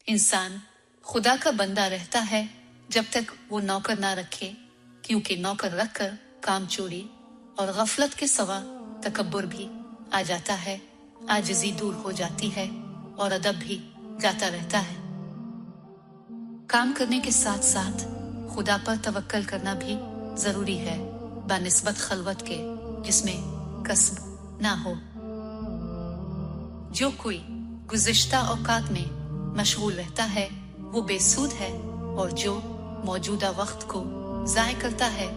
इंसान खुदा का बंदा रहता है जब तक वो नौकर ना रखे, क्योंकि नौकर रखकर काम चोरी और गफलत के सवा तकब्बुर भी आ जाता है, आजिज़ी दूर हो जाती है और अदब भी जाता रहता है। काम करने के साथ साथ खुदा पर तवक्कल करना भी जरूरी है, बनिस्बत खलवत के जिसमें कसब ना हो। जो कोई गुज़िश्ता औकात में मशगूल रहता है वो बेसूद है, और जो मौजूदा वक्त को ज़ाय करता है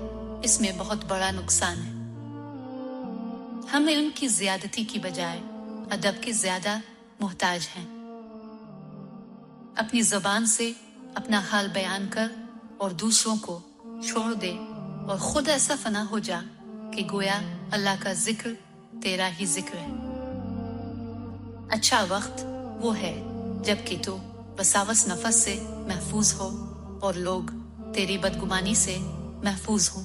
इसमें बहुत बड़ा नुकसान है। हम इल्म की ज़्यादती की बजाय अदब के ज़्यादा मोहताज हैं। अपनी ज़बान से अपना हाल बयान कर और दूसरों को छोड़ दे, और खुद ऐसा फना हो जा कि गोया अल्लाह का जिक्र तेरा ही जिक्र है। अच्छा वक्त वो है जबकि तू वसावस नफस से महफूज हो और लोग तेरी बदगुमानी से महफूज हों।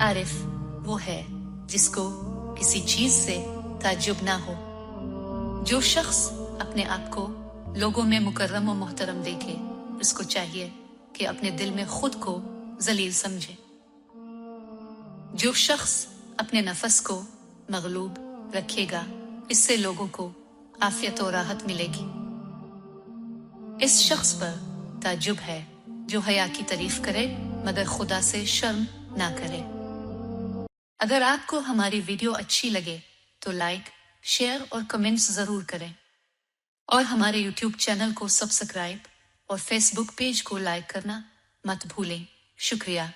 आरिफ वो है जिसको किसी चीज से ताज्जुब ना हो। जो शख्स अपने आप को लोगों में मुकर्रम और मोहतरम देखे, उसको चाहिए कि अपने दिल में खुद को जलील समझे। जो शख्स अपने नफस को मगलूब रखेगा, इससे लोगों को आफियत और राहत मिलेगी। इस शख्स पर ताज्जुब है जो हया की तारीफ करे मगर खुदा से शर्म ना करे। अगर आपको हमारी वीडियो अच्छी लगे तो लाइक, शेयर और कमेंट्स जरूर करें, और हमारे यूट्यूब चैनल को सब्सक्राइब और फेसबुक पेज को लाइक करना मत भूलें। शुक्रिया।